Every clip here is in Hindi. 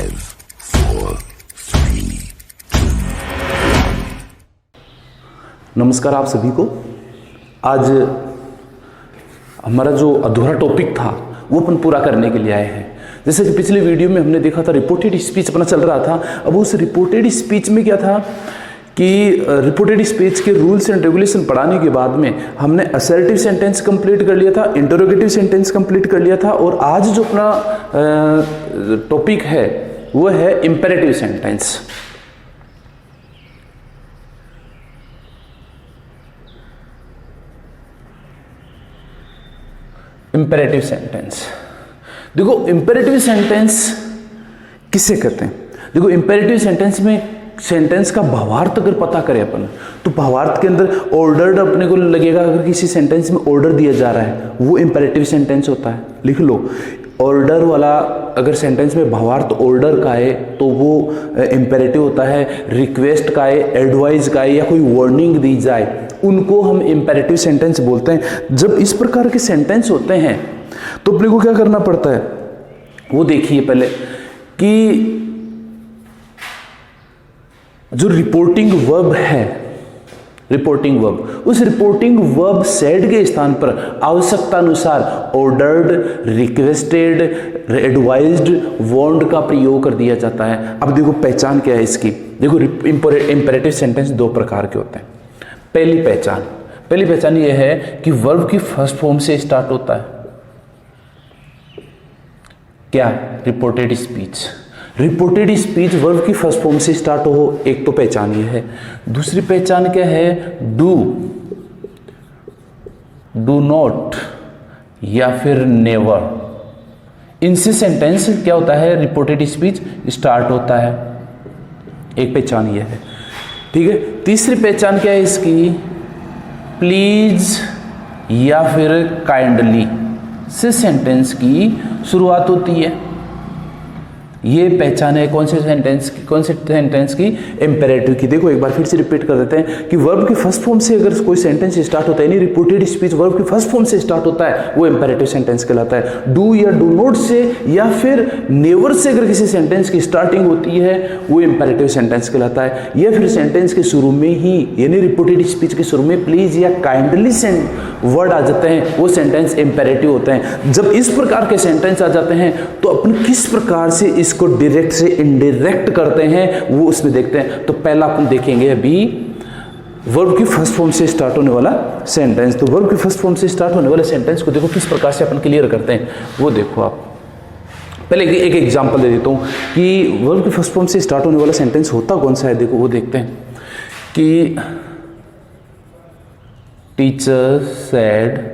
5, 4, 3, 2. नमस्कार आप सभी को। आज हमारा जो अधूरा टॉपिक था वो अपन पूरा करने के लिए आए हैं। जैसे कि पिछले वीडियो में हमने देखा था रिपोर्टेड स्पीच अपना चल रहा था। अब उस रिपोर्टेड स्पीच में क्या था कि रिपोर्टेड स्पीच के रूल्स एंड रेगुलेशन पढ़ाने के बाद में हमने असर्टिव सेंटेंस कंप्लीट कर लिया था, इंटरोगेटिव सेंटेंस कंप्लीट कर लिया था, और आज जो अपना टॉपिक है वो है इंपेरेटिव सेंटेंस। इंपेरेटिव सेंटेंस, देखो इंपेरेटिव सेंटेंस किसे कहते हैं? देखो इंपेरेटिव सेंटेंस में सेंटेंस का भावार्थ अगर पता करें अपन तो भावार्थ के अंदर ऑर्डर्ड अपने को लगेगा। अगर किसी सेंटेंस में ऑर्डर दिया जा रहा है वो इंपेरेटिव सेंटेंस होता है। लिख लो, ऑर्डर वाला अगर सेंटेंस में भावार्थ ऑर्डर का है तो वो इंपेरेटिव होता है। रिक्वेस्ट का है, एडवाइस का है, या कोई वार्निंग दी जाए उनको हम इंपेरेटिव सेंटेंस बोलते हैं। जब इस प्रकार के सेंटेंस होते हैं तो अपने को क्या करना पड़ता है वो देखिए पहले कि जो रिपोर्टिंग वर्ब है, रिपोर्टिंग वर्ब, उस रिपोर्टिंग वर्ब सेड के स्थान पर आवश्यकता अनुसार ऑर्डर्ड, रिक्वेस्टेड, एडवाइज्ड, वार्न्ड का प्रयोग कर दिया जाता है। अब देखो पहचान क्या है इसकी। देखो इंपेरेटिव सेंटेंस दो प्रकार के होते हैं। पहली पहचान ये है कि वर्ब की फर्स्ट फॉर्म से स्टार्ट होता है। क्या? Reported speech. Reported speech verb की फर्स्ट फॉर्म से स्टार्ट हो, एक तो पहचान ये है। दूसरी पहचान क्या है? डू नॉट या फिर नेवर, इनसे सेंटेंस क्या होता है? रिपोर्टेड स्पीच स्टार्ट होता है। एक पहचान ये है, ठीक है। तीसरी पहचान क्या है इसकी? प्लीज या फिर काइंडली से सेंटेंस की शुरुआत होती है। ये पहचान है कौन से सेंटेंस की? इंपेरेटिव की। देखो एक बार फिर से रिपीट कर देते हैं कि वर्ब की फर्स्ट फॉर्म से अगर कोई सेंटेंस स्टार्ट होता है, यानी रिपोर्टेड स्पीच वर्ब की फर्स्ट फॉर्म से स्टार्ट होता है, वो इंपेरेटिव सेंटेंस कहलाता है। डू या डू नॉट से या फिर नेवर से अगर किसी सेंटेंस की स्टार्टिंग होती है वो इंपेरेटिव सेंटेंस कहलाता है। या फिर सेंटेंस के शुरू में ही, यानी रिपोर्टेड स्पीच के शुरू में प्लीज या काइंडली वर्ड आ जाते हैं, वो सेंटेंस इंपेरेटिव होते हैं। जब इस प्रकार के सेंटेंस आ जाते हैं तो अपन किस प्रकार से इसको डायरेक्ट से इनडायरेक्ट करते हैं वो उसमें देखते हैं। तो पहला अपन देखेंगे अभी वर्ब की फर्स्ट फॉर्म से स्टार्ट होने वाला सेंटेंस। तो वर्ब की फर्स्ट फॉर्म से स्टार्ट होने वाले सेंटेंस को देखो किस प्रकार से अपन क्लियर करते हैं वो देखो आप। पहले एक एग्जांपल दे देता हूं कि वर्ब की फर्स्ट फॉर्म से स्टार्ट होने वाला सेंटेंस होता कौन सा है। देखो वो देखते हैं कि teacher said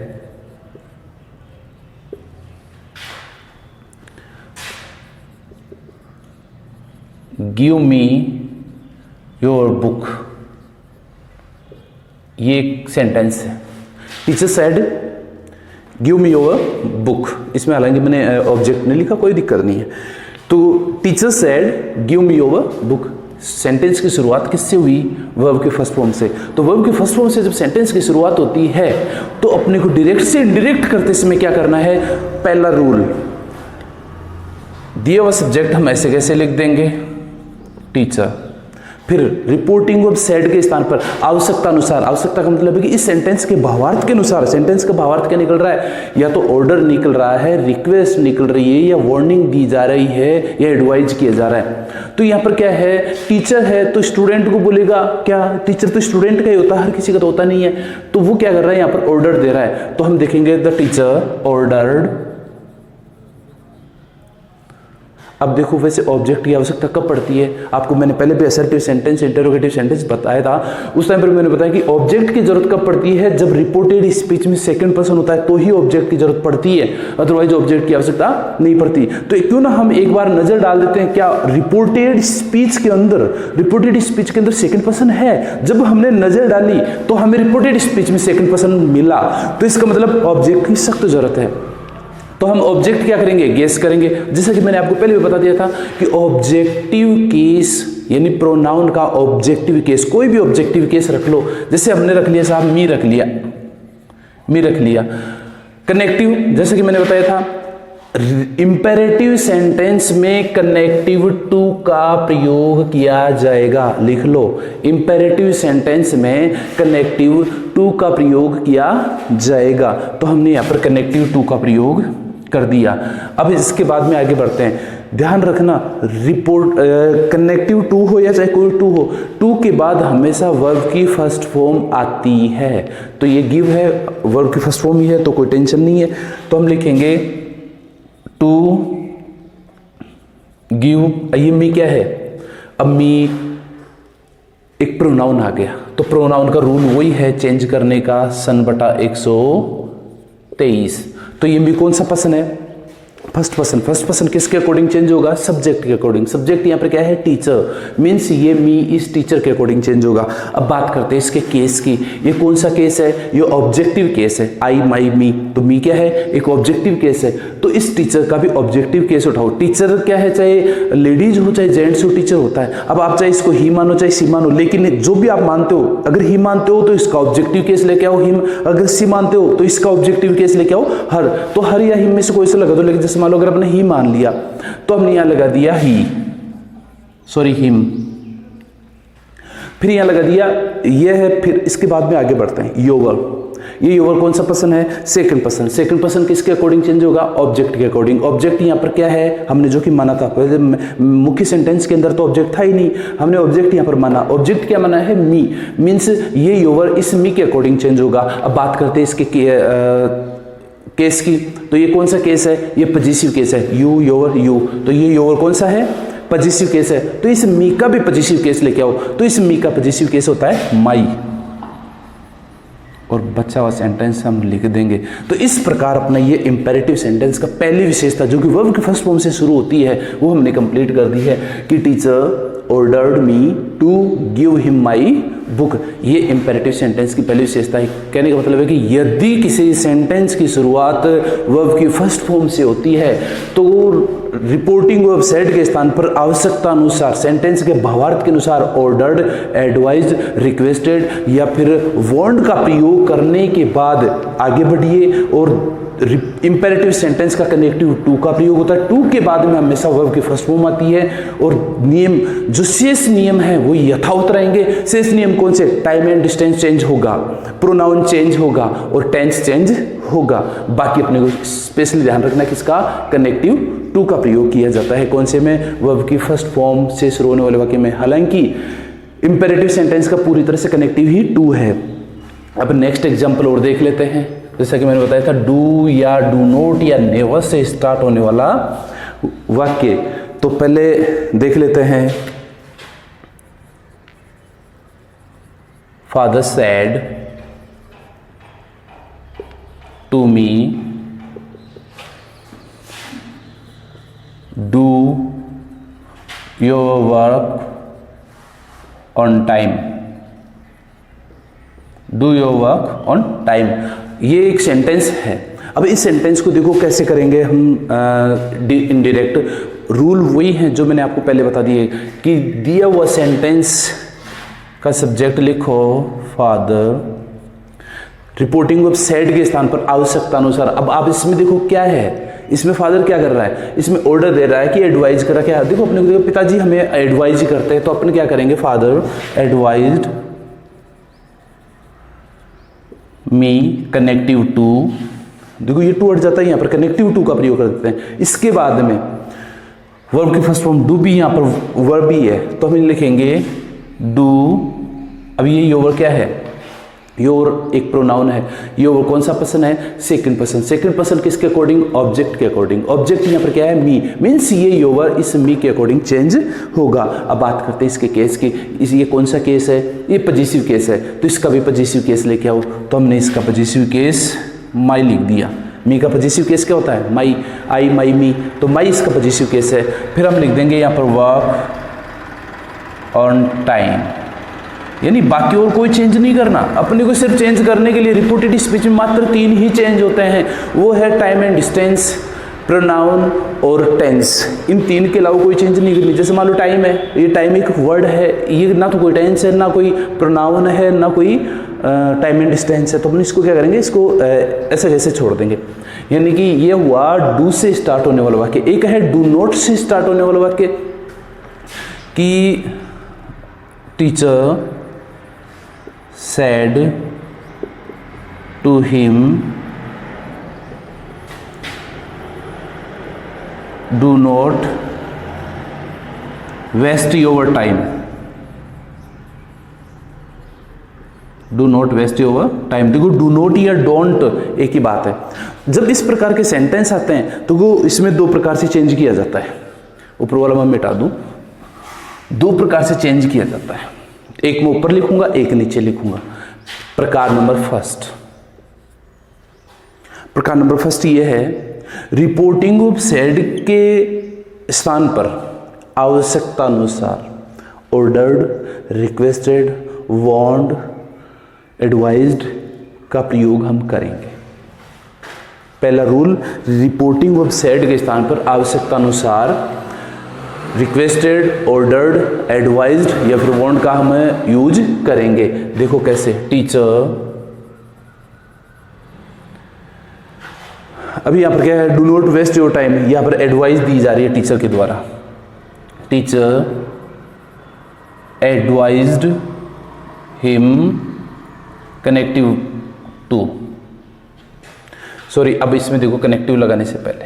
give me your book. ये एक सेंटेंस है। Teacher said give me your book, इसमें हालांकि मैंने ऑब्जेक्ट नहीं लिखा, कोई दिक्कत नहीं है। तो teacher said give me your book, sentence की शुरुआत किससे हुई? वर्ब की फर्स्ट फॉर्म से। तो वर्ब की फर्स्ट फॉर्म से जब सेंटेंस की शुरुआत होती है तो अपने को डायरेक्ट से इनडायरेक्ट करते समय क्या करना है? पहला रूल, दिया हुआ सब्जेक्ट हम ऐसे कैसे लिख देंगे? टीचर। फिर रिपोर्टिंग वर्ब सेड के स्थान पर आवश्यकता अनुसार, आवश्यकता का मतलब है कि इस सेंटेंस के भावार्थ के अनुसार, सेंटेंस का भावार्थ क्या निकल रहा है? या तो ऑर्डर निकल रहा है, रिक्वेस्ट निकल रही है, या वार्निंग दी जा रही है, या एडवाइज किया जा रहा है। तो यहाँ पर क्या है? टीचर है तो स्टूडेंट को बोलेगा क्या? टीचर तो स्टूडेंट का ही होता है, हर किसी का तो होता नहीं है। तो वो क्या कर रहा है? यहाँ पर ऑर्डर दे रहा है। तो हम देखेंगे द टीचर ऑर्डर्ड। अब देखो वैसे ऑब्जेक्ट की आवश्यकता कब पड़ती है? आपको मैंने पहले भी असर्टिव सेंटेंस, इंटरोगेटिव सेंटेंस बताया था। उस टाइम पर मैंने बताया कि ऑब्जेक्ट की जरूरत कब पड़ती है? जब रिपोर्टेड स्पीच में सेकंड पर्सन होता है तो ही ऑब्जेक्ट की जरूरत पड़ती है, अदरवाइज ऑब्जेक्ट की आवश्यकता नहीं पड़ती। तो क्यों ना हम एक बार नजर डाल देते हैं, क्या रिपोर्टेड स्पीच के अंदर सेकंड पर्सन है? जब हमने नजर डाली तो हमें रिपोर्टेड स्पीच में सेकंड पर्सन मिला, तो इसका मतलब ऑब्जेक्ट की सख्त जरूरत है। तो हम ऑब्जेक्ट क्या करेंगे? गेस करेंगे। जैसा कि मैंने आपको पहले भी बता दिया था कि ऑब्जेक्टिव केस यानी प्रोनाउन का ऑब्जेक्टिव केस, कोई भी ऑब्जेक्टिव केस रख लो। जैसे हमने रख लिया साहब मी रख लिया। कनेक्टिव, जैसे कि मैंने बताया था इंपेरेटिव सेंटेंस में कनेक्टिव टू का प्रयोग किया जाएगा। लिख लो, इंपेरेटिव सेंटेंस में कनेक्टिव टू का प्रयोग किया जाएगा। तो हमने यहाँ पर कनेक्टिव टू का प्रयोग कर दिया। अब इसके बाद में आगे बढ़ते हैं। ध्यान रखना, रिपोर्ट कनेक्टिव टू हो या चाहे कोई टू हो, टू के बाद हमेशा वर्ब की फर्स्ट फॉर्म आती है। तो ये गिव है, वर्ब की फर्स्ट फॉर्म ही है, तो कोई टेंशन नहीं है। तो हम लिखेंगे टू गिव। ये मी क्या है? अब मी एक प्रोनाउन आ गया, तो प्रोनाउन का रूल वही है चेंज करने का, सन बटा 123। तो ये मी कौन सा पर्सन है? First person. फर्स्ट पर्सन किसके अकॉर्डिंग चेंज होगा? सब्जेक्ट के अकॉर्डिंग। सब्जेक्ट यहाँ पर क्या है? टीचर। मीन्स ये मी इस टीचर के अकॉर्डिंग चेंज होगा। अब बात करते हैं इसके केस की। ये कौन सा केस है? ये ऑब्जेक्टिव केस है। आई, माई, मी। तो मी क्या है? एक ऑब्जेक्टिव केस है। तो इस टीचर का भी ऑब्जेक्टिव केस उठाओ। टीचर क्या है? चाहे लेडीज हो चाहे जेंट्स हो, टीचर होता है। अब आप चाहे इसको ही मानो चाहे सी मानो, लेकिन जो भी आप मानते हो, अगर ही मानते हो तो इसका ऑब्जेक्टिव केस लेके आओ हिम, अगर सी मानते हो तो इसका ऑब्जेक्टिव केस लेके आओ हर। तो हर या हिम में से कोई से लगा दो, लेकिन जैसे मान लो अगर आपने ही मान लिया तो हमने यहां लगा दिया ही, सॉरी हिम, फिर यहां लगा दिया ये है। फिर इसके बाद में आगे बढ़ते हैं। योवर। ये योवर कौन सा पर्सन है? Second person. सेकंड पर्सन किसके अकॉर्डिंग चेंज होगा? ऑब्जेक्ट के अकॉर्डिंग। ऑब्जेक्ट यहां पर क्या है? हमने जो कि माना था मुख्य सेंटेंस के अंदर, तो ऑब्जेक्ट था ही नहीं, हमने ऑब्जेक्ट यहां पर माना। ऑब्जेक्ट क्या माना है? मी। मीन्स ये योवर इस मी के अकॉर्डिंग चेंज होगा। अब बात करते हैं इसके केस की। तो ये कौन सा केस है? ये पॉजिटिव केस है। You, योवर, you. तो ये योवर कौन सा है? पॉजिटिव केस है। तो इस मी का भी पॉजिटिव केस लेके आओ। तो इस मी का पॉजिटिव केस होता है माई, और बचा हुआ सेंटेंस हम लिख देंगे। तो इस प्रकार अपना ये इंपेरेटिव सेंटेंस का पहली विशेषता जो कि वर्ब की फर्स्ट फॉर्म से शुरू होती है वो हमने कंप्लीट कर दी है कि teacher ordered me to give him my book. ये इंपेरेटिव सेंटेंस की पहली विशेषता है। कहने का मतलब है कि यदि किसी सेंटेंस की शुरुआत वर्ब की फर्स्ट फॉर्म से होती है तो रिपोर्टिंग वर्ब सेड के स्थान पर आवश्यकता अनुसार, सेंटेंस के भावार्थ के अनुसार ऑर्डर्ड, एडवाइज्ड, रिक्वेस्टेड या फिर वार्न्ड का प्रयोग करने के बाद आगे बढ़िए। और इंपेरेटिव सेंटेंस का कनेक्टिव टू का प्रयोग होता है। टू के बाद में हमेशा वर्ब की फर्स्ट फॉर्म आती है। और नियम, जो शेष नियम है वो यथावत रहेंगे। शेष नियम कौन से? टाइम एंड डिस्टेंस चेंज होगा, प्रोनाउन चेंज होगा और टेंस चेंज होगा। बाकी अपने को स्पेशली ध्यान रखना किसका? कनेक्टिव टू का प्रयोग किया जाता है। कौन से में? वर्ब की फर्स्ट फॉर्म से शुरू होने वाले वाक्य में। हालांकि इंपेरेटिव सेंटेंस का पूरी तरह से कनेक्टिव ही टू है। अब नेक्स्ट एग्जाम्पल और देख लेते हैं। जैसा कि मैंने बताया था, डू या डू नॉट या नेवर से स्टार्ट होने वाला वाक्य। तो पहले देख लेते हैं। Father said to me do your work on time. Do your work on time, ये एक सेंटेंस है। अब इस सेंटेंस को देखो कैसे करेंगे हम इनडायरेक्ट। रूल वही है जो मैंने आपको पहले बता दिए कि दिया हुआ सेंटेंस का सब्जेक्ट लिखो फादर, रिपोर्टिंग वर्ब सेड के स्थान पर आवश्यकता अनुसार। अब आप इसमें देखो क्या है, इसमें फादर क्या कर रहा है? इसमें ऑर्डर दे रहा है कि एडवाइज कर रहा है। क्या देखो अपने को, देखो पिताजी हमें एडवाइज करते हैं, तो अपन क्या करेंगे? Father advised me connective to. देखो ये टू हट जाता है, यहाँ पर कनेक्टिव टू का प्रयोग कर देते हैं। इसके बाद में वर्ब की फर्स्ट फॉर्म डू भी यहाँ पर वर्ब ही है, तो हम लिखेंगे डू। अब ये योर क्या है? योर एक प्रोनाउन है। योर कौन सा पर्सन है? Second person. सेकंड पर्सन किसके अकॉर्डिंग? ऑब्जेक्ट के अकॉर्डिंग। ऑब्जेक्ट यहाँ पर क्या है? मी। मीन्स ये योर इस मी के अकॉर्डिंग चेंज होगा। अब बात करते हैं इसके केस की। ये कौन सा केस है? ये पॉजिटिव केस है, तो इसका भी पॉजिटिव केस लेके आओ। तो हमने इसका पॉजिटिव केस माई लिख दिया। मी का पॉजिटिव केस क्या होता है? माई, आई, माई, मी। तो माई इसका पॉजिटिव केस है। फिर हम लिख देंगे यहाँ पर वर्क ऑन टाइम, यानी बाकी और कोई चेंज नहीं करना। अपने को सिर्फ चेंज करने के लिए रिपोर्टेड स्पीच में मात्र 3 ही चेंज होते हैं, वो है टाइम एंड डिस्टेंस, प्रोनाउन और टेंस। इन 3 के अलावा कोई चेंज नहीं करनी। जैसे मान लो टाइम है, ये टाइम एक वर्ड है, ये ना तो कोई टेंस है, ना कोई प्रोनाउन है, ना कोई टाइम एंड डिस्टेंस है, तो अपन इसको क्या करेंगे? इसको ऐसे जैसे छोड़ देंगे। यानी कि ये हुआ डू से स्टार्ट होने वाला वाक्य। एक है डू नॉट से स्टार्ट होने वाला वाक्य कि teacher said to him, do not waste your time. Do not waste your time. देखो डू नॉट या डोंट एक ही बात है। जब इस प्रकार के सेंटेंस आते हैं तो वो इसमें दो प्रकार से चेंज किया जाता है। ऊपर वाला मैं मिटा दूं, दो प्रकार से चेंज किया जाता है। एक मैं ऊपर लिखूंगा, एक नीचे लिखूंगा। प्रकार नंबर फर्स्ट ये है, रिपोर्टिंग ऑफ सेड के स्थान पर आवश्यकता अनुसार ऑर्डर्ड, रिक्वेस्टेड, वार्नड, एडवाइज्ड का प्रयोग हम करेंगे। पहला रूल, रिपोर्टिंग ऑफ सेड के स्थान पर आवश्यकता अनुसार रिक्वेस्टेड, ऑर्डर्ड, एडवाइज्ड या फिर वार्नड का हम यूज करेंगे। देखो कैसे, टीचर, अभी यहां पर क्या है, do not waste your time, यहां पर एडवाइस दी जा रही है टीचर के द्वारा। Teacher advised him connective to, sorry अब इसमें देखो कनेक्टिव लगाने से पहले,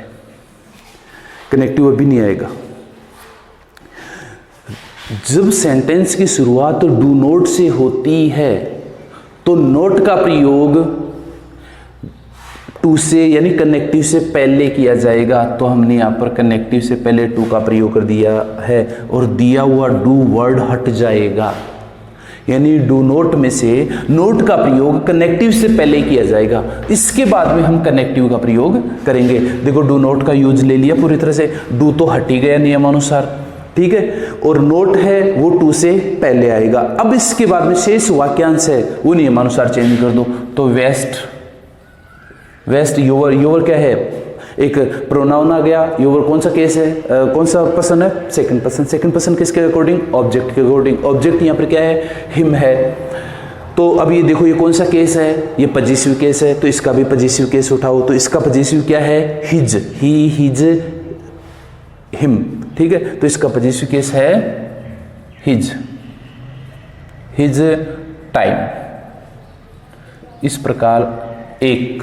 कनेक्टिव अभी नहीं आएगा। जब सेंटेंस की शुरुआत तो डू नोट से होती है तो नोट का प्रयोग टू से यानी कनेक्टिव से पहले किया जाएगा। तो हमने यहां पर कनेक्टिव से पहले टू का प्रयोग कर दिया है और दिया हुआ डू वर्ड हट जाएगा। यानी डू नोट में से नोट का प्रयोग कनेक्टिव से पहले किया जाएगा, इसके बाद में हम कनेक्टिव का प्रयोग करेंगे। देखो डू नोट का यूज ले लिया पूरी तरह से, डू तो हट ही गया नियमानुसार, ठीक है, और नोट है वो टू से पहले आएगा। अब इसके बाद में शेष वाक्यांश है वो नियमानुसार चेंज कर दो। तो वेस्ट योवर, योवर क्या है, एक प्रोनाउन आ गया। योवर कौन सा केस है, कौन सा पर्सन है, सेकंड पर्सन। सेकंड पर्सन किसके अकॉर्डिंग, ऑब्जेक्ट के अकॉर्डिंग। ऑब्जेक्ट यहाँ पर क्या है, हिम है। तो अब ये देखो ये कौन सा केस है, ये पजेसिव केस है, तो इसका भी पजेसिव केस उठाओ। तो इसका पजेसिव क्या है, हिज, ही, हिज, हिम, ठीक है। तो इसका पजेसिव केस है हिज, हिज टाइम। इस प्रकार एक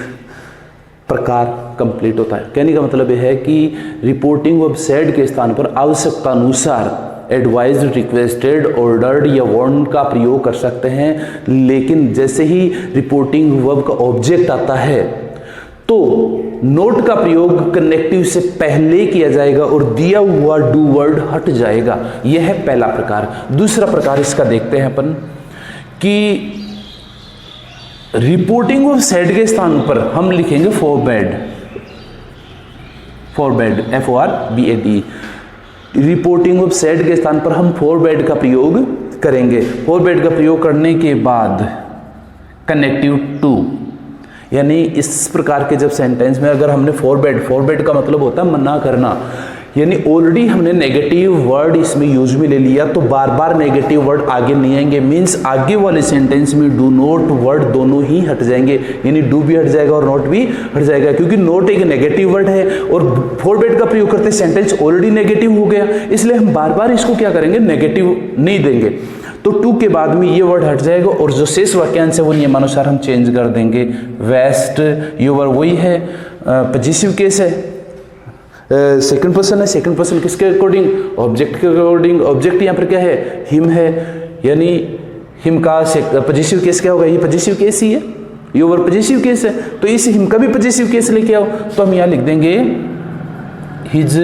प्रकार कंप्लीट होता है। कहने का मतलब यह है कि रिपोर्टिंग ऑफ सेड के स्थान पर आवश्यकता अनुसार एडवाइज्ड, रिक्वेस्टेड, ऑर्डर्ड या वार्न का प्रयोग कर सकते हैं। लेकिन जैसे ही रिपोर्टिंग वर्ब का ऑब्जेक्ट आता है तो नोट का प्रयोग कनेक्टिव से पहले किया जाएगा और दिया हुआ डू वर्ड हट जाएगा। यह है पहला प्रकार। दूसरा प्रकार इसका देखते हैं अपन कि रिपोर्टिंग ऑफ सेड के स्थान पर हम लिखेंगे फॉरबैड, फॉरबैड, FORBAD। रिपोर्टिंग ऑफ सेड के स्थान पर हम फॉरबैड का प्रयोग करेंगे। फॉरबैड का प्रयोग करने के बाद कनेक्टिव टू, यानी इस प्रकार के जब सेंटेंस में अगर हमने फॉरबैड, फॉरबैड का मतलब होता है मना करना, यानी ऑलरेडी हमने नेगेटिव वर्ड इसमें यूज में ले लिया तो बार बार नेगेटिव वर्ड आगे नहीं आएंगे। मींस आगे वाले सेंटेंस में डू नॉट वर्ड दोनों ही हट जाएंगे, यानी डू भी हट जाएगा और नॉट भी हट जाएगा, क्योंकि नॉट एक नेगेटिव वर्ड है और फॉरबैड का प्रयोग करते सेंटेंस ऑलरेडी नेगेटिव हो गया, इसलिए हम बार बार इसको क्या करेंगे, नेगेटिव नहीं देंगे। तो टू के बाद में ये वर्ड हट जाएगा और जो शेष वाक्यांश है वो नियमानुसार हम चेंज कर देंगे। वेस्ट, योवर वही है, पजेसिव केस है, सेकंड पर्सन है। सेकंड पर्सन किसके अकॉर्डिंग, ऑब्जेक्ट के अकॉर्डिंग। ऑब्जेक्ट यहाँ पर क्या है, हिम है, यानी हिम का पजेसिव केस क्या होगा, ये पजेसिव केस ही है, योवर पजेसिव केस है, तो इस हिम का भी पजेसिव केस लेके आओ। तो हम यहाँ लिख देंगे हिज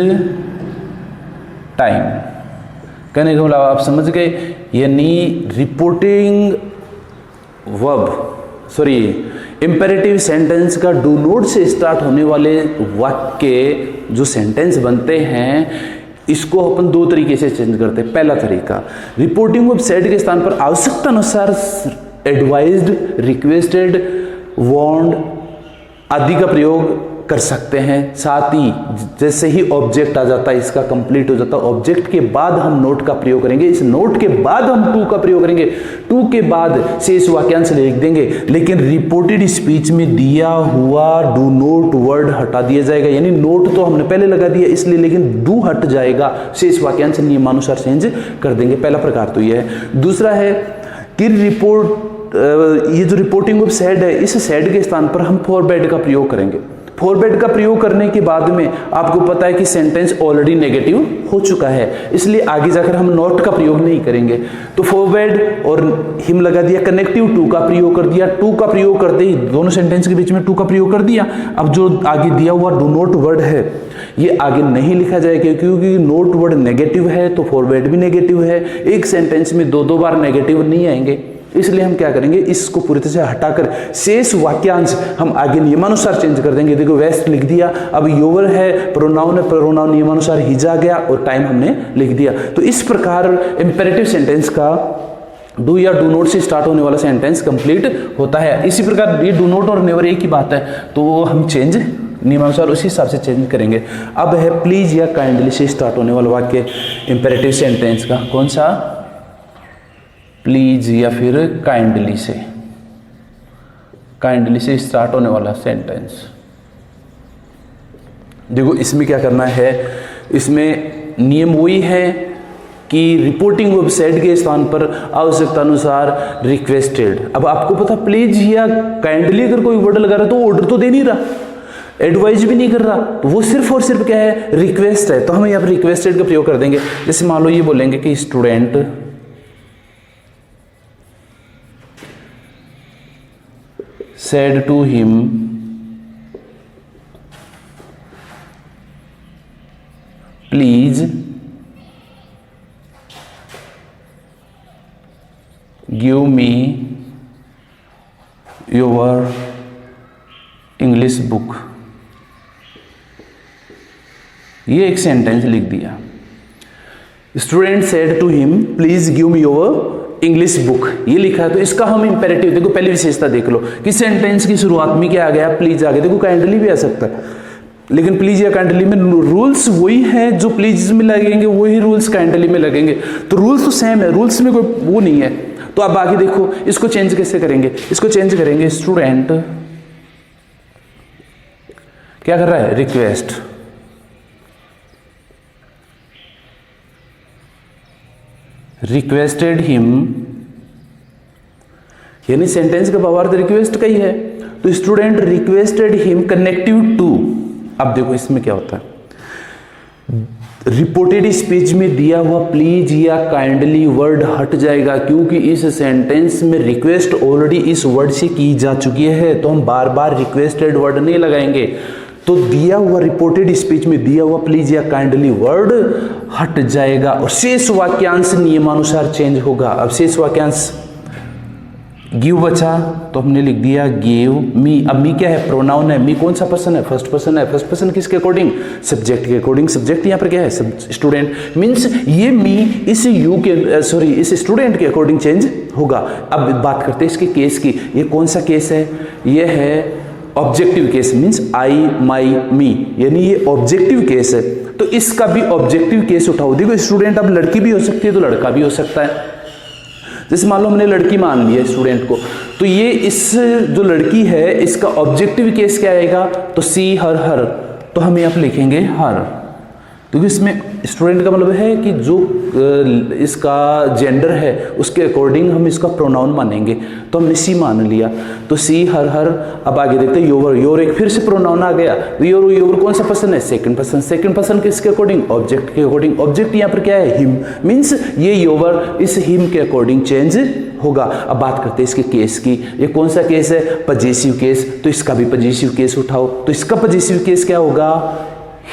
टाइम। कहने का मतलब आप समझ गए, यानी reporting verb, sorry imperative sentence का डू नॉट से स्टार्ट होने वाले वाक्य जो सेंटेंस बनते हैं इसको अपन दो तरीके से चेंज करते हैं। पहला तरीका, रिपोर्टिंग ऑफ सेड के स्थान पर आवश्यकता अनुसार एडवाइज्ड, रिक्वेस्टेड, वार्नड आदि का प्रयोग कर सकते हैं। साथ ही जैसे ही ऑब्जेक्ट आ जाता है इसका कंप्लीट हो जाता है, ऑब्जेक्ट के बाद हम नोट का प्रयोग करेंगे, इस नोट के बाद हम टू का प्रयोग करेंगे, टू के बाद शेष वाक्यांश लिख देंगे। लेकिन रिपोर्टेड स्पीच में दिया हुआ डू नोट वर्ड हटा दिया जाएगा, यानी नोट तो हमने पहले लगा दिया इसलिए, लेकिन डू हट जाएगा, शेष वाक्यांश नियमानुसार चेंज कर देंगे। पहला प्रकार तो यह है। दूसरा है कि ये जो रिपोर्टिंग ऑफ सैड है, इस सैड के स्थान पर हम फॉरवर्ड का प्रयोग करेंगे। फॉरवर्ड का प्रयोग करने के बाद में आपको पता है कि सेंटेंस ऑलरेडी नेगेटिव हो चुका है, इसलिए आगे जाकर हम नॉट का प्रयोग नहीं करेंगे। तो फॉरवर्ड और हिम लगा दिया, कनेक्टिव टू का प्रयोग कर दिया, टू का प्रयोग करते ही दोनों सेंटेंस के बीच में टू का प्रयोग कर दिया। अब जो आगे दिया हुआ डू नोट वर्ड है ये आगे नहीं लिखा जाएगा, क्योंकि नोट वर्ड नेगेटिव है तो फॉरवर्ड भी नेगेटिव है। एक सेंटेंस में दो बार नेगेटिव नहीं आएंगे, इसलिए हम क्या करेंगे, इसको पूरी तरह से हटाकर शेष वाक्यांश हम आगे नियमानुसार चेंज कर देंगे। देखो वेस्ट लिख दिया, अब योवर है, प्रोनाउन है, प्रोनाउन नियमानुसार हिज आ गया और टाइम हमने लिख दिया। तो इस प्रकार इंपेरेटिव सेंटेंस का डू या डू नोट से स्टार्ट होने वाला सेंटेंस कंप्लीट होता है। इसी प्रकार ये डू नोट और नेवर एक ही बात है, तो हम चेंज नियमानुसार उसी हिसाब से चेंज करेंगे। अब है प्लीज या काइंडली से स्टार्ट होने वाला वाक्य इंपेरेटिव सेंटेंस का, कौन सा, प्लीज या फिर काइंडली से स्टार्ट होने वाला सेंटेंस। देखो इसमें क्या करना है, इसमें नियम वही है कि रिपोर्टिंग ऑफ सैड के स्थान पर आवश्यकता अनुसार रिक्वेस्टेड। अब आपको पता प्लीज या काइंडली अगर कोई वर्ड लगा रहा है तो ऑर्डर तो दे नहीं रहा, एडवाइज भी नहीं कर रहा, तो वो सिर्फ और सिर्फ क्या है, रिक्वेस्ट है। तो हम यहाँ पर रिक्वेस्टेड का प्रयोग कर देंगे। जैसे मान लो ये बोलेंगे कि student said to him please give me your English book। ये एक सेंटेंस लिख दिया, student said to him please give me your English book, ये लिखा है। तो इसका हम इंपेरेटिव, देखो पहली विशेषता देख लो कि सेंटेंस की शुरुआत में क्या आ गया, प्लीज आ गया। देखो काइंडली भी आ सकता है, लेकिन प्लीज या काइंडली में रूल्स वही है, जो प्लीज में लगेंगे वही रूल्स काइंडली में लगेंगे। तो रूल्स तो सेम है, रूल्स में कोई वो नहीं है। तो अब आगे देखो इसको चेंज कैसे करेंगे, इसको चेंज करेंगे, स्टूडेंट क्या कर रहा है, रिक्वेस्ट, रिक्वेस्टेड हिम, यानी सेंटेंस का भावार्थ रिक्वेस्ट का ही है। तो student requested him connective to. अब देखो इसमें क्या होता है, रिपोर्टेड स्पीच में दिया हुआ प्लीज या काइंडली वर्ड हट जाएगा, क्योंकि इस सेंटेंस में रिक्वेस्ट ऑलरेडी इस वर्ड से की जा चुकी है, तो हम बार बार रिक्वेस्टेड वर्ड नहीं लगाएंगे। तो दिया हुआ रिपोर्टेड स्पीच में दिया हुआ प्लीज या काइंडली वर्ड हट जाएगा और शेष वाक्यांश नियमानुसार चेंज होगा। अब शेष वाक्यांश गिव बचा, तो हमने लिख दिया गिव मी। अब मी क्या है, प्रोनाउन है। मी कौन सा पर्सन है, फर्स्ट पर्सन है। फर्स्ट पर्सन किसके अकॉर्डिंग, सब्जेक्ट के अकॉर्डिंग। सब्जेक्ट यहाँ पर क्या है, स्टूडेंट। मीन्स ये मी इस यू के सॉरी इस स्टूडेंट के अकॉर्डिंग चेंज होगा। अब बात करते हैं इसके केस की। ये कौन सा केस है, ये है ऑब्जेक्टिव केस, मीन्स आई माई मी, यानी ये ऑब्जेक्टिव केस है। तो इसका भी ऑब्जेक्टिव केस उठाओ। देखो स्टूडेंट अब लड़की भी हो सकती है तो लड़का भी हो सकता है। जैसे मान लो हमने लड़की मान लिया स्टूडेंट को, तो ये इस जो लड़की है इसका ऑब्जेक्टिव केस क्या आएगा, तो सी हर, तो हम यहाँ पे लिखेंगे हर, क्योंकि इसमें स्टूडेंट का मतलब है कि जो इसका जेंडर है उसके अकॉर्डिंग हम इसका प्रोनाउन मानेंगे। तो हमने सी मान लिया, तो सी हर। अब आगे देखते हैं योवर। योर एक फिर से प्रोनाउन आ गया। योवर कौन सा पर्सन है, सेकंड पर्सन। सेकंड पर्सन किसके अकॉर्डिंग, ऑब्जेक्ट के अकॉर्डिंग। ऑब्जेक्ट यहाँ पर क्या है, हिम। मीन्स ये योवर इस हिम के अकॉर्डिंग चेंज होगा। अब बात करते हैं इसके केस की। ये कौन सा केस है, पजेसिव केस, तो इसका भी पजेसिव केस उठाओ। तो इसका पजेसिव केस क्या होगा,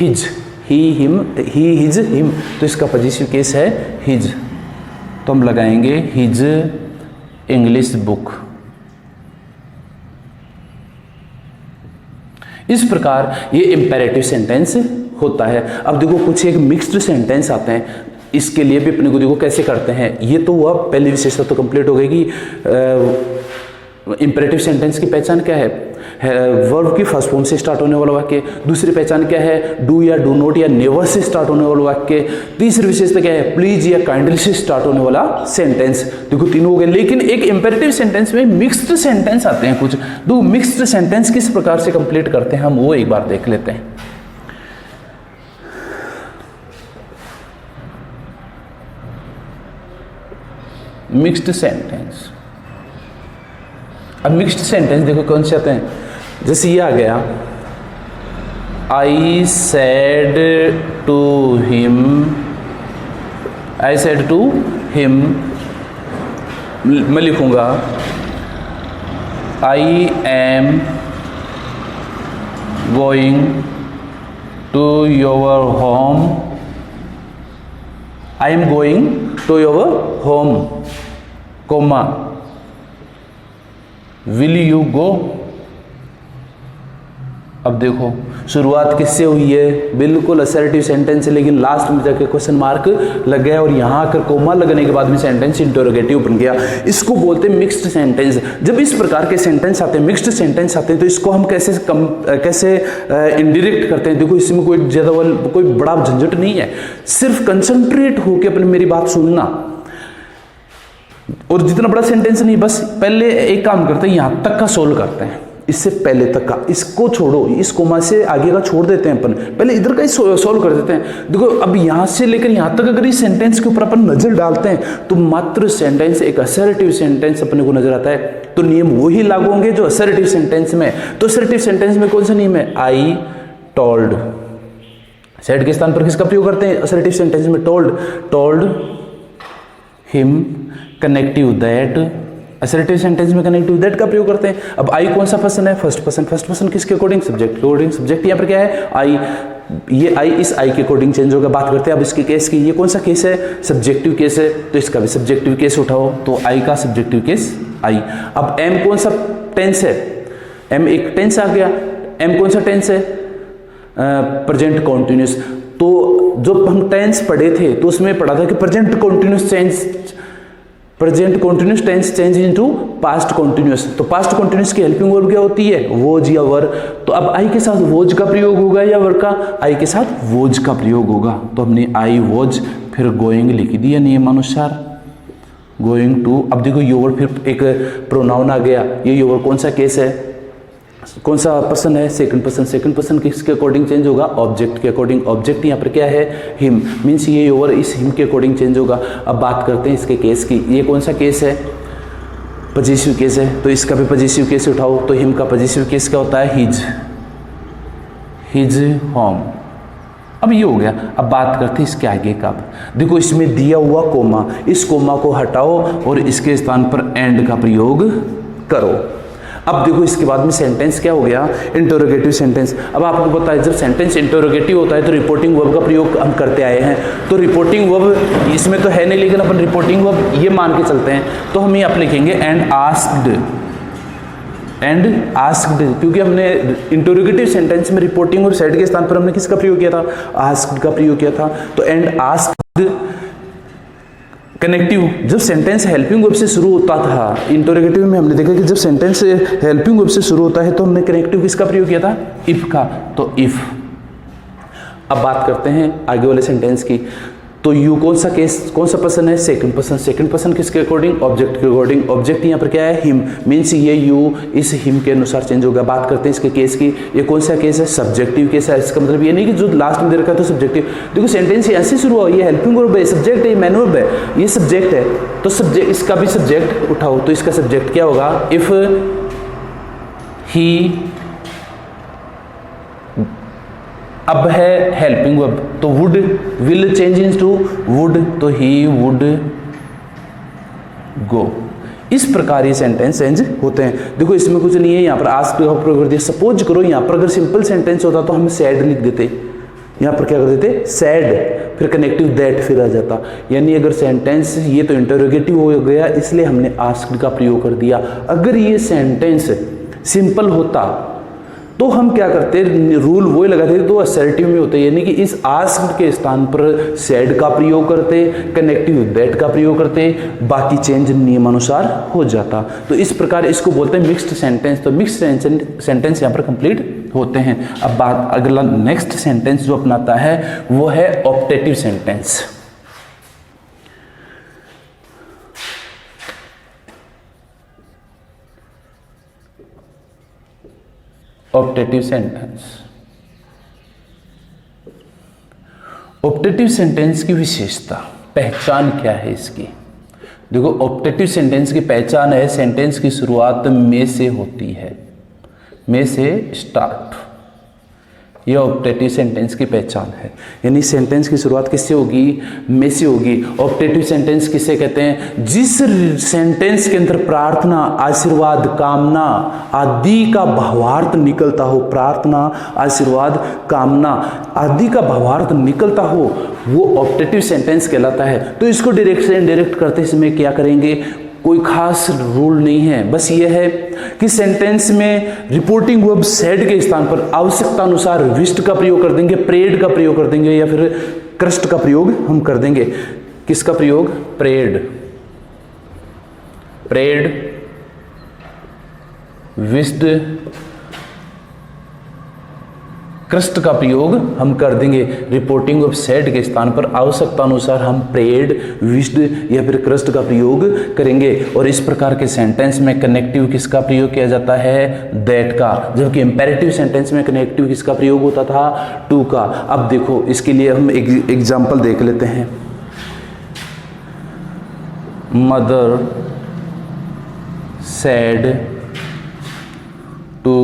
हिज। ही हिम, ही हिज हिम, तो इसका पजेसिव केस है हिज। तो हम लगाएंगे हिज इंग्लिश बुक। इस प्रकार ये इंपेरेटिव सेंटेंस होता है। अब देखो कुछ एक मिक्स्ड सेंटेंस आते हैं, इसके लिए भी अपने को देखो कैसे करते हैं। ये तो हुआ पहली विशेषता तो कंप्लीट हो गई कि इंपेरेटिव सेंटेंस की पहचान क्या है? वर्ब की फर्स्ट फॉर्म से स्टार्ट होने वाला वाक्य। दूसरी पहचान क्या है? डू या डू नॉट या नेवर से स्टार्ट होने वाला वाक्य। तीसरी विशेषता क्या है? प्लीज या काइंडली से स्टार्ट होने वाला सेंटेंस। देखो तीनों हो गए, लेकिन एक इंपेरेटिव सेंटेंस में मिक्स्ड सेंटेंस आते हैं कुछ। दो मिक्स्ड सेंटेंस किस प्रकार से कंप्लीट करते हैं हम वो एक बार देख लेते हैं। मिक्स्ड सेंटेंस, अब मिक्स्ड सेंटेंस देखो कौन से आते हैं, जैसे ये आ गया, I said to him, I said to him, मैं लिखूंगा I am going to your home, I am going to your home, comma will you go. अब देखो शुरुआत किससे हुई है? बिल्कुल असर्टिव सेंटेंस है, लेकिन लास्ट में जाके क्वेश्चन मार्क लग गया और यहां आकर कोमा लगने के बाद में सेंटेंस इंटरोगेटिव बन गया। इसको बोलते हैं मिक्स्ड सेंटेंस। जब इस प्रकार के सेंटेंस आते हैं, मिक्स्ड सेंटेंस आते हैं, तो इसको हम कैसे इनडायरेक्ट करते हैं? देखो इसमें कोई ज्यादा कोई बड़ा झंझट नहीं है, सिर्फ कंसंट्रेट होकर अपने मेरी बात सुनना, और जितना बड़ा सेंटेंस नहीं, बस पहले एक काम करते हैं, यहां तक का सोल्व करते हैं, इससे पहले तक का, इसको छोड़ो, इस कोमा से आगे का छोड़ देते हैं अपन, पहले इधर का ही सोल्व कर देते हैं। देखो अब यहां से लेकर यहां तक अगर इस सेंटेंस के ऊपर अपन नजर डालते हैं तो मात्र सेंटेंस एक असर्टिव सेंटेंस अपने को नजर आता है, तो नियम वही लागू होंगे जो असर्टिव सेंटेंस में। तो असर्टिव सेंटेंस में कौन सा नियम है? आई टोल्ड, सेड के स्थान पर किसका प्रयोग करते हैं असर्टिव सेंटेंस में? Told, told him, connective that, assertive sentence में कनेक्टिव दैट का प्रयोग करते हैं। अब आई कौन सा पर्सन है? First person. फर्स्ट पर्सन किसके अकॉर्डिंग? सब्जेक्ट के अकॉर्डिंग। सब्जेक्ट यहाँ पर क्या है? आई। ये आई इस आई के अकॉर्डिंग चेंज होगा। बात करते हैं अब इसके केस की। ये कौन सा केस है? सब्जेक्टिव केस है, तो इसका भी सब्जेक्टिव केस उठाओ, तो आई का सब्जेक्टिव केस आई। अब एम कौन सा टेंस है? एम एक टेंस आ गया। एम कौन सा टेंस है? Present continuous. तो जब हम टेंस पढ़े थे तो उसमें पढ़ा था कि present continuous tense change into past continuous. तो पास्ट कॉन्टिन्यूस की हेल्पिंग वर्ब क्या होती है? वोज या वर। तो अब आई के साथ वोज का प्रयोग होगा या वर का? आई के साथ वोज का प्रयोग होगा। तो हमने आई वोज फिर गोइंग लिख दिया नियमानुसार, गोइंग टू। अब देखो योवर, फिर एक प्रोनाउन आ गया। ये योवर कौन सा केस है? कौन सा पर्सन है? Second person. सेकंड पर्सन किसके अकॉर्डिंग चेंज होगा? ऑब्जेक्ट के अकॉर्डिंग। ऑब्जेक्ट यहाँ पर क्या है? हिम, मीन्स ये ओवर इस हिम के अकॉर्डिंग चेंज होगा। अब बात करते हैं इसके केस की। ये कौन सा केस है? पॉजिटिव केस है, तो इसका भी पॉजिटिव केस उठाओ। तो हिम का पॉजिटिव केस क्या होता है? His home. अब ये हो गया। अब बात करते हैं इसके आगे का। देखो इसमें दिया हुआ कोमा, इस कोमा को हटाओ और इसके स्थान पर एंड का प्रयोग करो। अब देखो इसके बाद में सेंटेंस क्या हो गया? Interrogative sentence. अब आपको पता है जब सेंटेंस इंटरोगेटिव होता है तो रिपोर्टिंग वर्ब का प्रयोग हम करते आए हैं। तो रिपोर्टिंग वर्ब इसमें तो है नहीं, लेकिन अपन रिपोर्टिंग वर्ब ये मान के चलते हैं। तो हम यहाँ पे लिखेंगे एंड आस्क्ड, क्योंकि हमने इंटरोगेटिव सेंटेंस में रिपोर्टिंग और सेड के स्थान पर हमने किसका प्रयोग किया था? आस्क्ड का प्रयोग किया था। तो एंड आस्क्ड कनेक्टिव। जब सेंटेंस हेल्पिंग वर्ब से शुरू होता था, इंटरोगेटिव में हमने देखा कि जब सेंटेंस हेल्पिंग वर्ब से शुरू होता है तो हमने कनेक्टिव किसका प्रयोग किया था? इफ का। तो इफ। अब बात करते हैं आगे वाले सेंटेंस की। तो यू कौन सा केस, कौन सा पर्सन है? Second person. सेकंड पर्सन किसके अकॉर्डिंग? ऑब्जेक्ट के अकॉर्डिंग। ऑब्जेक्ट यहाँ पर क्या है? हिम, मीन्स ये यू इस हिम के अनुसार चेंज होगा। बात करते हैं इसके केस की। ये कौन सा केस है? सब्जेक्टिव केस है। इसका मतलब ये नहीं कि जो लास्ट में दे रखा है तो सब्जेक्टिव। देखो सेंटेंस ऐसे शुरू हुआ, ये हेल्पिंग वर्ब है, सब्जेक्ट है, मैन वर्ब है, ये सब्जेक्ट है, तो सब्जेक्ट, इसका भी सब्जेक्ट उठाओ। तो इसका सब्जेक्ट क्या होगा? If he. अब है हेल्पिंग वर्ब, तो would, will change into would, तो ही वुड गो। इस प्रकार ये सेंटेंस चेंज होते हैं। देखो इसमें कुछ नहीं है, यहाँ पर आस्क का प्रयोग कर दिया। सपोज करो यहाँ पर अगर सिंपल सेंटेंस होता तो हम सैड लिख देते, यहाँ पर क्या कर देते? सैड, फिर कनेक्टिव दैट फिर आ जाता। यानी अगर सेंटेंस, ये तो इंटरोगेटिव हो गया इसलिए हमने आस्क्ड का प्रयोग कर दिया। अगर ये सेंटेंस सिंपल होता तो तो हम क्या करते हैं, रूल वो लगाते तो असर्टिव में होते, यानी कि इस आस्क्ड के स्थान पर सेड का प्रयोग करते, कनेक्टिव दैट का प्रयोग करते, बाकी चेंज नियमानुसार हो जाता। तो इस प्रकार इसको बोलते हैं मिक्स्ड सेंटेंस। तो मिक्स्ड सेंटेंस यहाँ पर कंप्लीट होते हैं। अब बात अगला नेक्स्ट सेंटेंस जो अपनाता है वो है optative sentence. Optative sentence, optative sentence की विशेषता, पहचान क्या है इसकी? देखो, ऑप्टेटिव सेंटेंस की पहचान है सेंटेंस की शुरुआत में से होती है, में से स्टार्ट, यह ऑप्टेटिव सेंटेंस की पहचान है। यानी सेंटेंस की शुरुआत किससे होगी? में से होगी। ऑप्टेटिव सेंटेंस किसे कहते हैं? जिस सेंटेंस के अंदर प्रार्थना, आशीर्वाद, कामना आदि का भावार्थ निकलता हो, प्रार्थना, आशीर्वाद, कामना आदि का भावार्थ निकलता हो, वो ऑप्टेटिव सेंटेंस कहलाता है। तो इसको डायरेक्ट से इनडायरेक्ट करते समय क्या करेंगे? कोई खास रूल नहीं है, बस ये है कि सेंटेंस में रिपोर्टिंग वर्ब सेड के स्थान पर आवश्यकता अनुसार विश्ड का प्रयोग कर देंगे, प्रेड का प्रयोग कर देंगे, या फिर क्रस्ट का प्रयोग हम कर देंगे। किसका प्रयोग? प्रेड, प्रेड, विश्ड, क्रस्ट का प्रयोग हम कर देंगे। रिपोर्टिंग ऑफ सेड के स्थान पर आवश्यकता अनुसार हम प्रेड, विश्ड या फिर क्रस्ट का प्रयोग करेंगे। और इस प्रकार के सेंटेंस में कनेक्टिव किसका प्रयोग किया जाता है? दैट का। जबकि इंपेरेटिव सेंटेंस में कनेक्टिव किसका प्रयोग होता था? टू का। अब देखो, इसके लिए हम एक एग्जाम्पल देख लेते हैं। Mother said to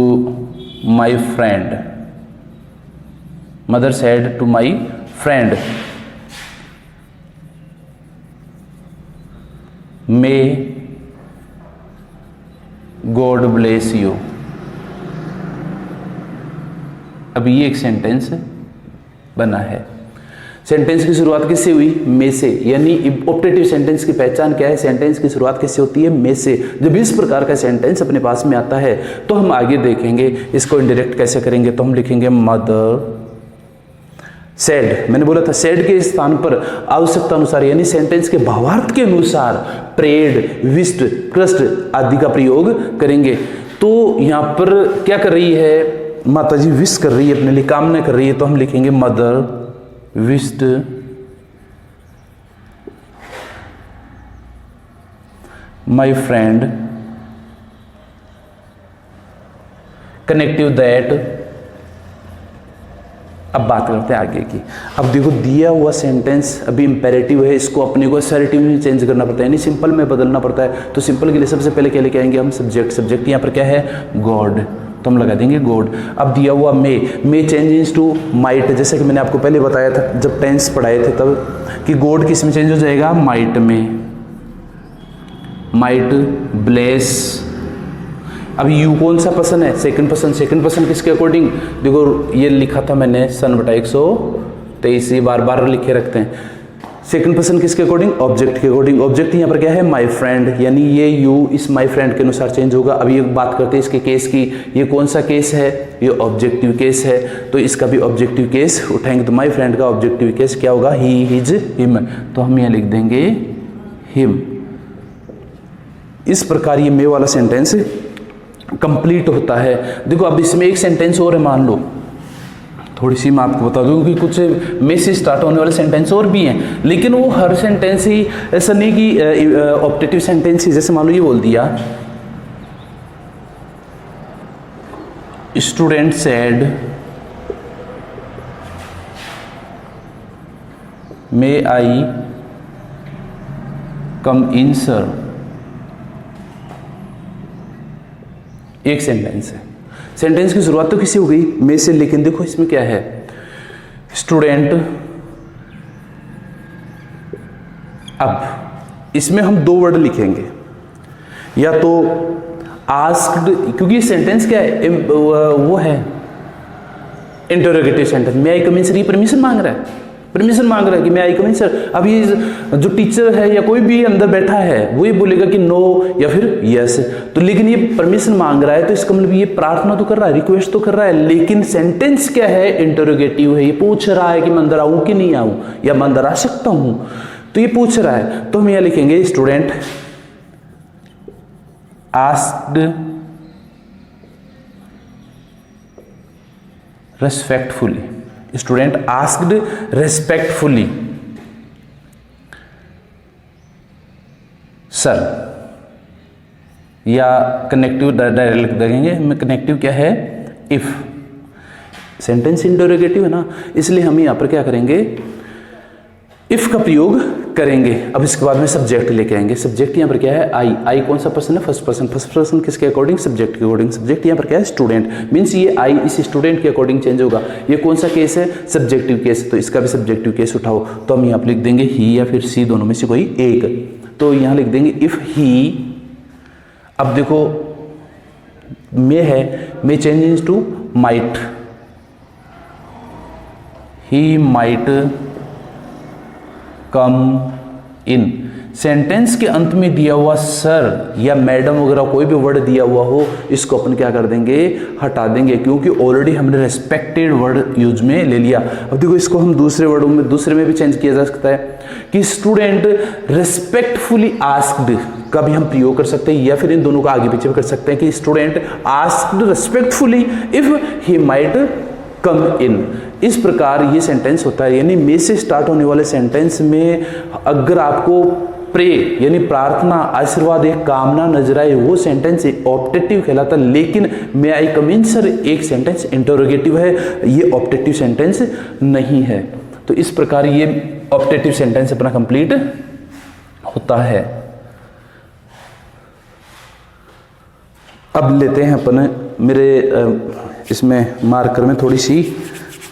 my friend, mother said to my friend, may God bless you. अब ये एक सेंटेंस बना है। सेंटेंस की शुरुआत किससे हुई? में से। यानी ऑप्टेटिव सेंटेंस की पहचान क्या है? सेंटेंस की शुरुआत किससे होती है? में से। जब इस प्रकार का सेंटेंस अपने पास में आता है तो हम आगे देखेंगे इसको इनडायरेक्ट कैसे करेंगे। तो हम लिखेंगे मदर सेड, मैंने बोला था सेड के स्थान पर आवश्यकता अनुसार यानी सेंटेंस के भावार्थ के अनुसार प्रेड, विश्ड, क्रस्ट आदि का प्रयोग करेंगे। तो यहां पर क्या कर रही है? माता जी विश कर रही है, अपने लिए कामना कर रही है। तो हम लिखेंगे mother wished my friend, connective that. अब बात करते हैं आगे की। अब देखो, दिया हुआ सेंटेंस अभी इंपेरेटिव है, इसको अपने को असर्टिव में चेंज करना पड़ता है, यानी सिंपल में बदलना पड़ता है। तो सिंपल के लिए सबसे पहले क्या लेके आएंगे हम? सब्जेक्ट। सब्जेक्ट यहाँ पर क्या है? गॉड, तो हम लगा देंगे गॉड। अब दिया हुआ मे चेंजेस टू माइट, जैसे कि मैंने आपको पहले बताया था जब टेंस पढ़ाए थे तब, कि गॉड किस में चेंज हो जाएगा? माइट में। Might bless. अब यू कौन सा पर्सन है? Second person. सेकंड पर्सन किसके अकॉर्डिंग? देखो, ये लिखा था मैंने सन बटा 123, ये बार बार लिखे रखते हैं। सेकंड पर्सन किसके अकॉर्डिंग? ऑब्जेक्ट के अकॉर्डिंग। ऑब्जेक्ट यहाँ पर क्या है? माई फ्रेंड, यानी ये यू इस माई फ्रेंड के अनुसार चेंज होगा। अब ये बात करते हैं इसके केस की। ये कौन सा केस है? ये ऑब्जेक्टिव केस है, तो इसका भी ऑब्जेक्टिव केस उठाएंगे। तो माई फ्रेंड का ऑब्जेक्टिव केस क्या होगा? ही, हिज, हिम। तो हम यहाँ लिख देंगे हिम। इस प्रकार ये मे वाला सेंटेंस कंप्लीट होता है। देखो, अब इसमें एक सेंटेंस और है, मान लो, थोड़ी सी मैं आपको बता दूं कि कुछ में से स्टार्ट होने वाले सेंटेंस और भी हैं, लेकिन वो हर सेंटेंस ही ऐसा नहीं कि ऑप्टेटिव सेंटेंस ही। जैसे मान लो ये बोल दिया, स्टूडेंट सेड मे आई कम इन सर। एक सेंटेंस है। सेंटेंस की शुरुआत तो किसी हो गई? में से, लेकिन देखो इसमें क्या है? स्टूडेंट। अब इसमें हम दो वर्ड लिखेंगे, या तो आस्क्ड, क्योंकि ये सेंटेंस क्या है? वो है इंटरोगेटिव सेंटेंस। मे आई कम इन सर, ये परमिशन मांग रहा है। परमिशन मांग रहा है कि मैं आई कमिंग सर। अब ये जो टीचर है या कोई भी अंदर बैठा है वो ये बोलेगा कि नो या फिर यस, तो लेकिन ये परमिशन मांग रहा है तो इसका मतलब ये प्रार्थना तो कर रहा है, रिक्वेस्ट तो कर रहा है, लेकिन सेंटेंस क्या है, इंटरोगेटिव है। ये पूछ रहा है कि मैं अंदर आऊं कि नहीं आऊं, या मैं अंदर आ सकता हूं, तो ये पूछ रहा है। तो हम यहां लिखेंगे student asked respectfully, student asked respectfully sir, या कनेक्टिव डायरेक्ट लिख देंगे। हमें कनेक्टिव क्या है, इफ, सेंटेंस इंटरोगेटिव है ना, इसलिए हम यहां पर क्या करेंगे, इफ का प्रयोग करेंगे। अब इसके बाद में सब्जेक्ट लेके आएंगे। सब्जेक्ट यहाँ पर क्या है, आई। आई कौन सा पर्सन है, फर्स्ट पर्सन। फर्स्ट पर्सन किसके अकॉर्डिंग, सब्जेक्ट के अकॉर्डिंग। सब्जेक्ट यहाँ पर क्या है, स्टूडेंट। मीन्स ये आई इस स्टूडेंट के अकॉर्डिंग चेंज होगा। ये कौन सा केस है, सब्जेक्टिव केस, तो इसका भी सब्जेक्टिव केस उठाओ। तो हम यहाँ पर लिख देंगे ही या फिर सी, दोनों में से कोई एक। तो यहाँ लिख देंगे इफ ही, अब देखो मे है, may changes to might, he might come in. Sentence के अंत में दिया हुआ सर या मैडम वगैरह कोई भी वर्ड दिया हुआ हो, इसको अपन क्या कर देंगे, हटा देंगे, क्योंकि ऑलरेडी हमने रेस्पेक्टेड वर्ड यूज में ले लिया। अब देखो इसको हम दूसरे वर्डों में, दूसरे में भी चेंज किया जा सकता है कि स्टूडेंट रेस्पेक्टफुली आस्क्ड का भी हम प्रयोग कर सकते हैं, या फिर इन दोनों का आगे पीछे भी कर सकते हैं कि student asked respectfully if he might come in. इस प्रकार ये सेंटेंस होता है। यानी मे से स्टार्ट होने वाले सेंटेंस में अगर आपको प्रे यानी प्रार्थना, आशीर्वाद, एक कामना नजर आए, वो सेंटेंस ऑप्टेटिव कहलाता है। लेकिन मे आई कम इन सर एक सेंटेंस इंटरोगेटिव है, ये ऑप्टेटिव सेंटेंस नहीं है। तो इस प्रकार ये ऑप्टेटिव सेंटेंस अपना कंप्लीट होता है। अब लेते हैं अपन, मेरे इसमें मार्कर में थोड़ी सी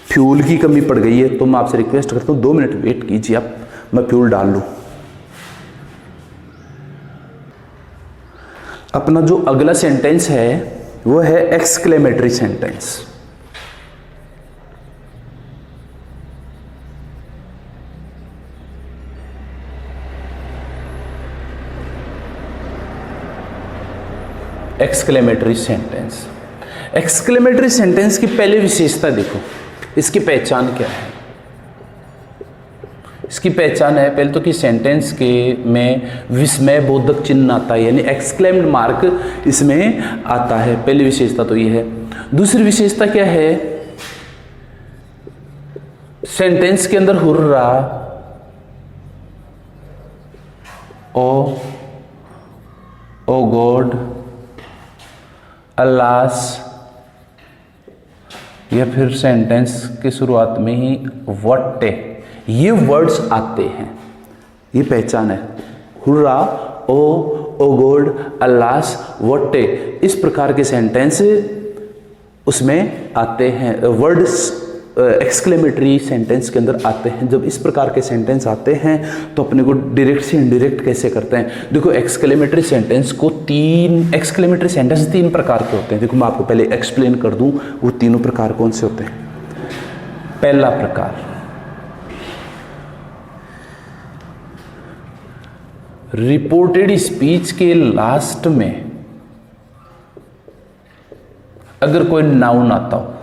फ्यूल की कमी पड़ गई है, तो मैं आपसे रिक्वेस्ट करता हूं 2 मिनट वेट कीजिए आप, मैं फ्यूल डाल लूं। अपना जो अगला सेंटेंस है वो है exclamatory sentence. Exclamatory sentence, exclamatory sentence की पहले विशेषता देखो, इसकी पहचान क्या है। इसकी पहचान है पहले तो कि सेंटेंस के में विस्मय बोधक चिन्ह आता है, यानी एक्सक्लेम्ड मार्क इसमें आता है। पहली विशेषता तो ये है। दूसरी विशेषता क्या है, सेंटेंस के अंदर हुर्रा, ओ गॉड, अल्लास, या फिर सेंटेंस की शुरुआत में ही व्हाट, ये वर्ड्स आते हैं। ये पहचान है, hurrah, oh God, alas, what, इस प्रकार के सेंटेंस उसमें आते हैं, वर्ड्स एक्सक्लेमेटरी सेंटेंस के अंदर आते हैं। जब इस प्रकार के सेंटेंस आते हैं तो अपने को डायरेक्ट से इनडायरेक्ट कैसे करते हैं। देखो एक्सक्लेमेटरी सेंटेंस को एक्सक्लेमेटरी सेंटेंस 3 प्रकार के होते हैं। देखो मैं आपको पहले एक्सप्लेन कर दूं वो तीनों प्रकार कौन से होते हैं। पहला प्रकार, रिपोर्टेड स्पीच के लास्ट में अगर कोई नाउन आता हो,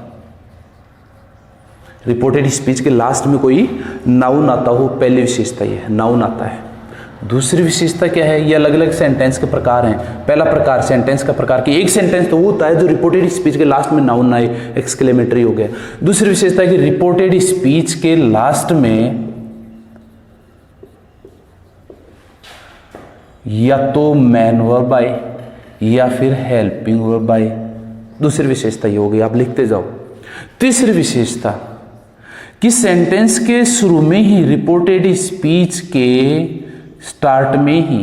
रिपोर्टेड स्पीच के लास्ट में कोई नाउन आता हो, पहली विशेषता ये है, नाउन आता है। दूसरी विशेषता क्या है, ये अलग अलग सेंटेंस के प्रकार हैं। पहला प्रकार सेंटेंस का प्रकार कि एक सेंटेंस तो वो होता है जो रिपोर्टेड स्पीच के लास्ट में नाउन आए, एक्सक्लेमेटरी हो गया। दूसरी विशेषता है कि रिपोर्टेड स्पीच के लास्ट में या तो मैन वर्ब आए या फिर हेल्पिंग वर्ब आए। दूसरी विशेषता ये हो गई, आप लिखते जाओ। तीसरी विशेषता कि सेंटेंस के शुरू में ही, रिपोर्टेड स्पीच के स्टार्ट में ही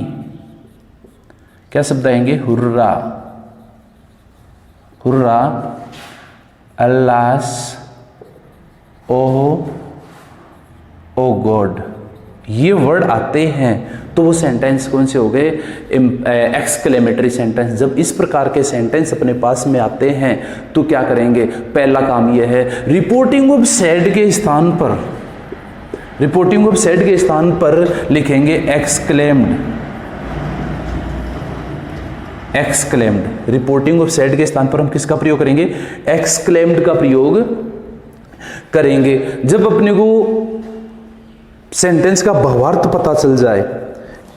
क्या शब्द आएंगे, हुर्रा, हुर्रा, अल्लास, ओ गॉड, ये वर्ड आते हैं तो वो सेंटेंस कौन से हो गए, एक्सक्लेमेटरी सेंटेंस। जब इस प्रकार के सेंटेंस अपने पास में आते हैं तो क्या करेंगे, पहला काम यह है रिपोर्टिंग ऑफ सैड के स्थान पर रिपोर्टिंग ऑफ सेड के स्थान पर लिखेंगे exclaimed. Exclaimed, reporting of said के स्थान पर हम किसका प्रयोग करेंगे? एक्सक्लेम्ड का प्रयोग करेंगे। जब अपने को सेंटेंस का भावार्थ पता चल जाए,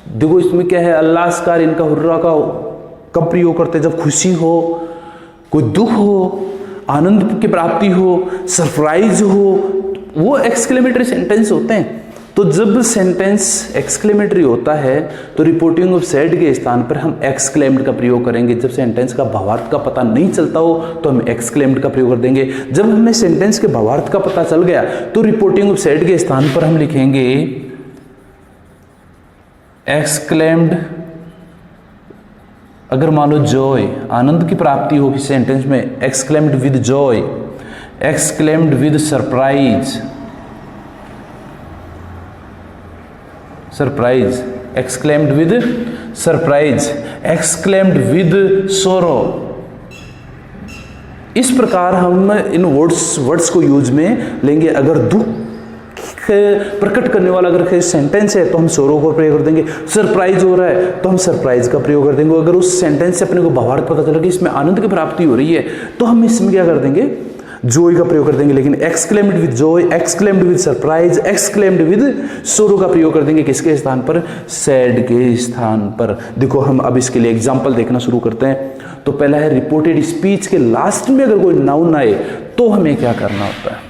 देखो इसमें क्या है, अल्लाह अस्कार इनका हुर्रा का कब प्रयोग करते हैं? जब खुशी हो, कोई दुख हो, आनंद की प्राप्ति हो, सरप्राइज हो, वो एक्सक्लेमेटरी सेंटेंस होते हैं। तो जब सेंटेंस एक्सक्लेमेटरी होता है तो रिपोर्टिंग ऑफ सेड के स्थान पर हम एक्सक्लेम्ड का प्रयोग करेंगे। जब सेंटेंस का भावार्थ का पता नहीं चलता हो तो हम एक्सक्लेम्ड का प्रयोग कर देंगे। जब हमें सेंटेंस के भावार्थ का पता चल गया तो रिपोर्टिंग ऑफ सेड के स्थान पर हम लिखेंगे एक्सक्लेम्ड। अगर मान लो जॉय, आनंद की प्राप्ति हो किसी सेंटेंस में, exclaimed with Joy, exclaimed with surprise, surprise, exclaimed with surprise, exclaimed with सोरो। इस प्रकार हम इन वर्ड्स को यूज में लेंगे। अगर दुख प्रकट करने वाला अगर सेंटेंस है तो हम सोरो को प्रयोग कर देंगे। सरप्राइज हो रहा है तो हम सरप्राइज का प्रयोग कर देंगे। अगर उस सेंटेंस से अपने को भावार्थ पता चला कि इसमें आनंद की प्राप्ति हो रही है तो हम इसमें क्या कर देंगे? जॉय का प्रयोग कर देंगे। लेकिन exclaimed with Joy, exclaimed with surprise, exclaimed with सोरो का प्रयोग कर देंगे किसके स्थान पर? सैड के स्थान पर। देखो हम अब इसके लिए एग्जांपल देखना शुरू करते हैं। तो पहला है रिपोर्टेड स्पीच के लास्ट में अगर कोई नाउन आए तो हमें क्या करना होता है?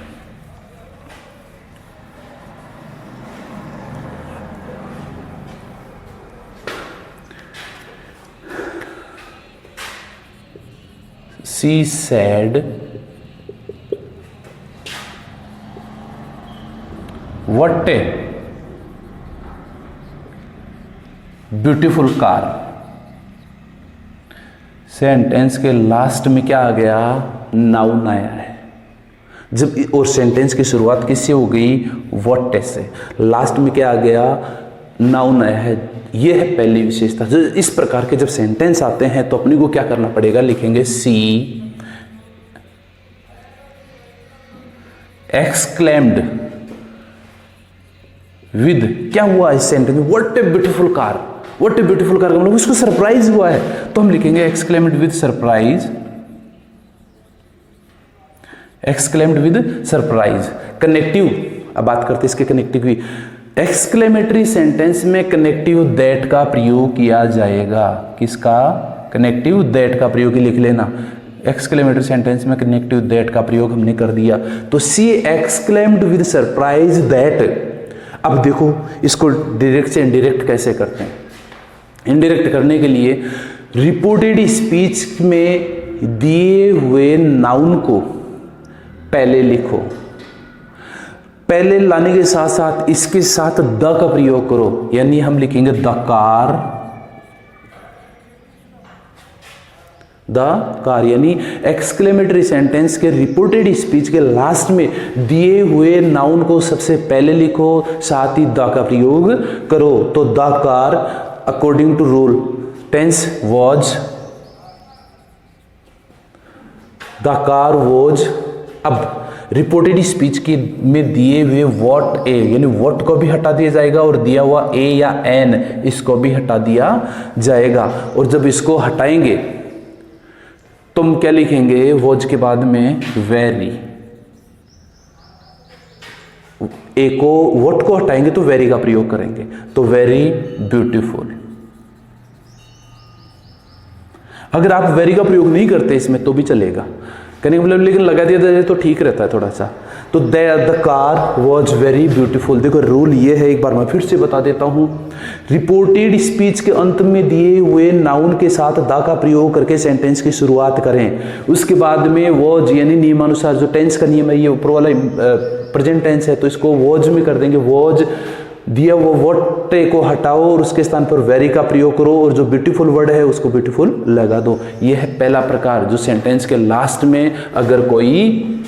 She said what a beautiful car. Sentence के लास्ट में क्या आ गया? नाउन आया है। जब और सेंटेंस की शुरुआत किससे हो गई? व्हाट से। लास्ट में क्या आ गया? नाउन आया है। यह है पहली विशेषता। इस प्रकार के जब सेंटेंस आते हैं तो अपने को क्या करना पड़ेगा? लिखेंगे सी एक्सक्लेम्ड विद, क्या हुआ इस सेंटेंस में? What a beautiful car. What a beautiful car का मतलब उसको सरप्राइज हुआ है तो हम लिखेंगे exclaimed with surprise, exclaimed with surprise. Connective, अब बात करते हैं इसके कनेक्टिव की। एक्सक्लेमेटरी सेंटेंस में कनेक्टिव दैट का प्रयोग किया जाएगा। किसका? कनेक्टिव दैट का प्रयोग लिख लेना। एक्सक्लेमेटरी सेंटेंस में कनेक्टिव दैट का प्रयोग हमने कर दिया। तो सी एक्सक्लेम्ड विद सरप्राइज दैट। अब देखो इसको डायरेक्ट से इनडायरेक्ट कैसे करते हैं। इनडायरेक्ट करने के लिए रिपोर्टेड स्पीच में दिए हुए नाउन को पहले लिखो। पहले लाने के साथ साथ इसके साथ द का प्रयोग करो, यानी हम लिखेंगे द कार, यानी एक्सक्लेमेटरी सेंटेंस के रिपोर्टेड स्पीच के लास्ट में दिए हुए नाउन को सबसे पहले लिखो, साथ ही द का प्रयोग करो। तो the car according to rule tense was, the car was. अब रिपोर्टेड स्पीच के में दिए हुए व्हाट ए, यानी व्हाट को भी हटा दिया जाएगा और दिया हुआ ए या एन इसको भी हटा दिया जाएगा। और जब इसको हटाएंगे तुम क्या लिखेंगे? वॉज के बाद में वेरी। ए को व्हाट को हटाएंगे तो वेरी का प्रयोग करेंगे, तो वेरी ब्यूटीफुल। अगर आप वेरी का प्रयोग नहीं करते इसमें तो भी चलेगा, कहने का मतलब लेकिन लगा दिया जाए तो ठीक रहता है थोड़ा सा। तो the car was very beautiful. देखो रूल ये है, एक बार मैं फिर से बता देता हूँ। रिपोर्टेड स्पीच के अंत में दिए हुए नाउन के साथ द का प्रयोग करके सेंटेंस की शुरुआत करें। उसके बाद में वॉज, यानी नियमानुसार जो टेंस का नियम है, ये ऊपर वाला प्रेजेंट टेंस है तो इसको वॉज में कर देंगे। वॉज दिया वो व्हाट को हटाओ और उसके स्थान पर वेरी का प्रयोग करो और जो ब्यूटीफुल वर्ड है उसको ब्यूटीफुल लगा दो। यह है पहला प्रकार, जो सेंटेंस के लास्ट में अगर कोई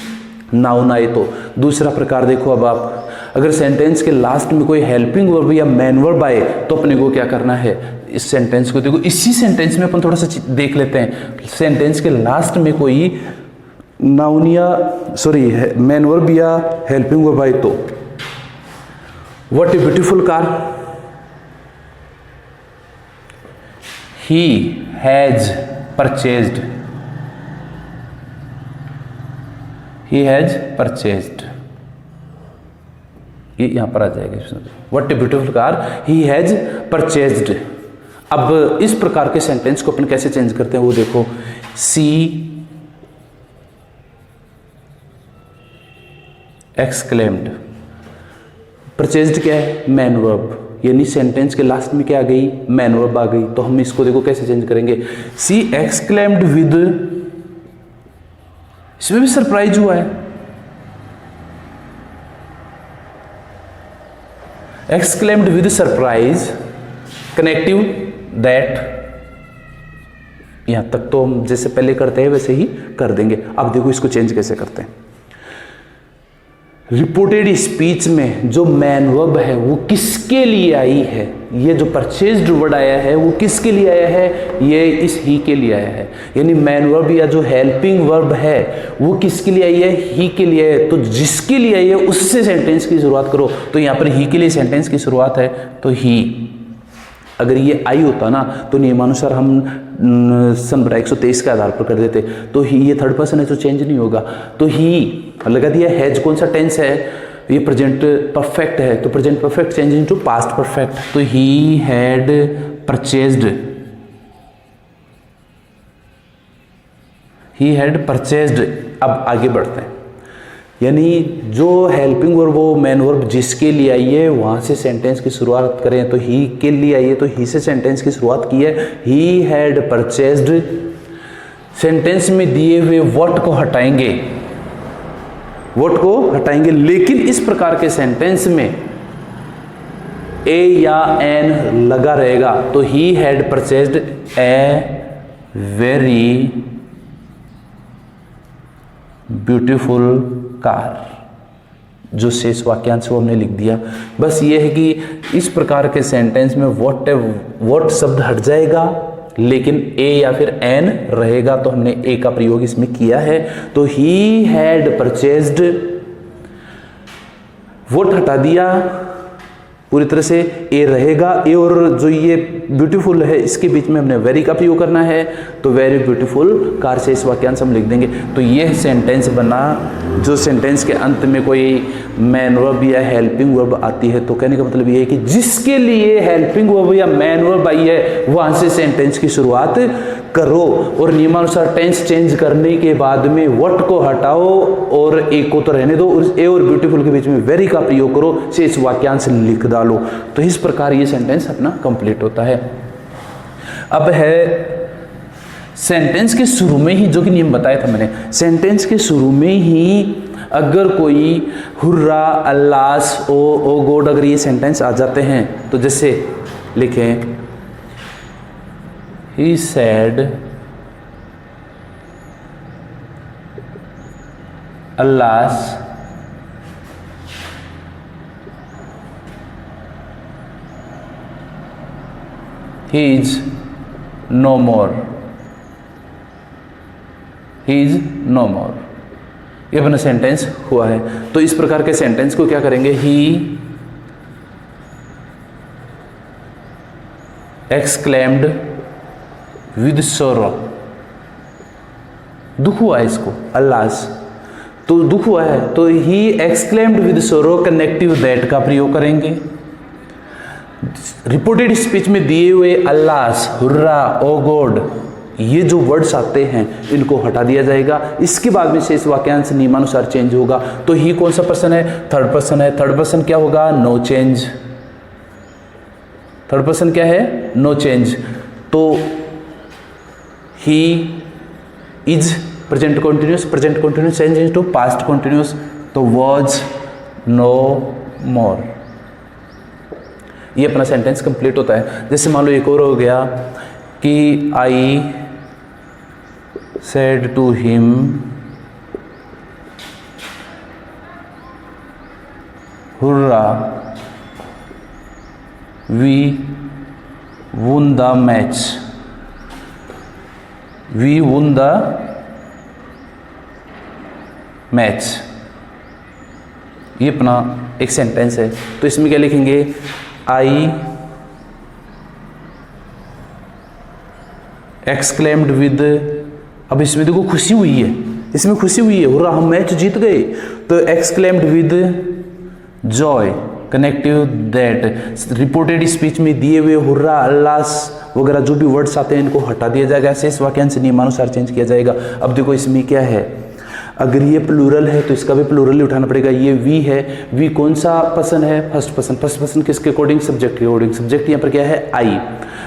नाउन आए तो। दूसरा प्रकार देखो, अब आप अगर सेंटेंस के लास्ट में कोई हेल्पिंग वर्ब या मेन वर्ब आए तो अपने को क्या करना है? इस सेंटेंस को देखो, इसी सेंटेंस में अपन थोड़ा सा देख लेते हैं। सेंटेंस के लास्ट में कोई नाउन या मेन वर्ब या हेल्पिंग वर्ब आए what a beautiful car, he has purchased, he has purchased, ये यहां पर आ जाएगा। What a beautiful car he has purchased. अब इस प्रकार के सेंटेंस को अपन कैसे चेंज करते हैं वो देखो। सी एक्सक्लेम्ड, परचेज्ड क्या है, मैन वर्ब, यानी सेंटेंस के लास्ट में क्या आ गई, मैन वर्ब आ गई। तो हम इसको देखो कैसे चेंज करेंगे। सी एक्सक्लेम्ड विद, इसमें भी सरप्राइज हुआ है, exclaimed with surprise, connective that, यहां तक तो हम जैसे पहले करते हैं वैसे ही कर देंगे। अब देखो इसको चेंज कैसे करते हैं। रिपोर्टेड स्पीच में जो मैन वर्ब है वो किसके लिए आई है, ये जो परचेज्ड वर्ड आया है वो किसके लिए आया है, ये इस ही के लिए आया है। यानी मैन वर्ब या जो हेल्पिंग वर्ब है वो किसके लिए आई है, ही के लिए है। तो जिसके लिए आई है उससे सेंटेंस की शुरुआत करो। तो यहां पर ही के लिए सेंटेंस की शुरुआत है तो ही। अगर ये आई होता ना तो नियमानुसार हम संदर्भ 123 के आधार पर कर देते। तो ही, ये थर्ड पर्सन है तो चेंज नहीं होगा। तो ही लगा दिया, हैज कौन सा टेंस है, ये प्रेजेंट परफेक्ट है तो present perfect change into past perfect. तो he had purchased, he had purchased. अब आगे बढ़ते हैं, यानी जो हेल्पिंग वर्ब वो मैन वर्ब जिसके लिए आई है वहां से सेंटेंस की शुरुआत करें। तो ही के लिए आई है तो ही से सेंटेंस की शुरुआत की है। ही हैड परचेज्ड, सेंटेंस में दिए हुए व्हाट को हटाएंगे, व्हाट को हटाएंगे, लेकिन इस प्रकार के सेंटेंस में ए या एन लगा रहेगा। तो he had purchased a very beautiful car, जो शेष वाक्यांश वो हमने लिख दिया। बस ये है कि इस प्रकार के सेंटेंस में व्हाट शब्द हट जाएगा लेकिन ए या फिर एन रहेगा। तो हमने ए का प्रयोग इसमें किया है। तो ही हैड परचेज्ड, व्हाट हटा दिया, पूरी तरह से ए रहेगा। ए और जो ये ब्यूटीफुल है इसके बीच में हमने वेरी का प्रयोग करना है। तो वेरी ब्यूटीफुल कार से इस वाक्यांश हम लिख देंगे। तो ये सेंटेंस बना जो सेंटेंस के अंत में कोई मैन वर्ब या हेल्पिंग वर्ब आती है। तो कहने का मतलब ये है कि जिसके लिए हेल्पिंग वर्ब या मैन वर्ब आई है वहां से सेंटेंस की शुरुआत करो और नियमानुसार टेंस चेंज करने के बाद में व्हाट को हटाओ और ए को तो रहने दो और ए और ब्यूटीफुल के बीच में वेरी का प्रयोग करो, से इस वाक्यांश लिख डालो। तो इस प्रकार ये सेंटेंस अपना कंप्लीट होता है। अब है सेंटेंस के शुरू में ही, जो कि नियम बताया था मैंने, सेंटेंस के शुरू में ही अगर कोई हुर्रा, अल्लास, ओ गॉड, अगर ये सेंटेंस आ जाते हैं तो जैसे लिखें He said alas he is no more, he is no more। ये अपना सेंटेंस हुआ है। तो इस प्रकार के सेंटेंस को क्या करेंगे, ही exclaimed विद सोरो, दुख हुआ है इसको, अल्लास, तो दुख हुआ है तो ही एक्सक्लेम्ड विद सोरो, कनेक्टिव दैट का प्रयोग करेंगे। रिपोर्टेड स्पीच में दिए हुए अल्लास, हुर्रा, ओ गॉड, ये जो वर्ड्स आते हैं इनको हटा दिया जाएगा। इसके बाद में शेष वाक्यांश नियमानुसार चेंज होगा। तो ही कौन सा पर्सन है, थर्ड पर्सन है। थर्ड पर्सन क्या होगा, नो चेंज। थर्ड पर्सन क्या है, नो चेंज। तो he is present continuous change into past continuous, तो was no more। ये अपना सेंटेंस कंप्लीट होता है। जैसे मान लो एक और हो गया कि I said to him hurrah we won the match, we won the match। ये अपना एक सेंटेंस है, तो इसमें क्या लिखेंगे, आई एक्सक्लेम्ड विद, अब इसमें देखो खुशी हुई है, इसमें खुशी हुई है, हुर्रा हम मैच जीत गए, तो exclaimed with Joy, connective that. Reported speech में दिए हुए हुर्रा, अल्लास वगैरह जो भी वर्ड्स आते हैं इनको हटा दिया जाएगा, शेष वाक्यांश नियमानुसार चेंज किया जाएगा। अब देखो इसमें क्या है, अगर ये प्लूरल है तो इसका भी प्लूरल ही उठाना पड़ेगा। ये वी है, वी कौन सा पर्सन है, फर्स्ट पर्सन। फर्स्ट पर्सन किसके अकॉर्डिंग, सब्जेक्ट के अकॉर्डिंग। सब्जेक्ट यहाँ पर क्या है, आई।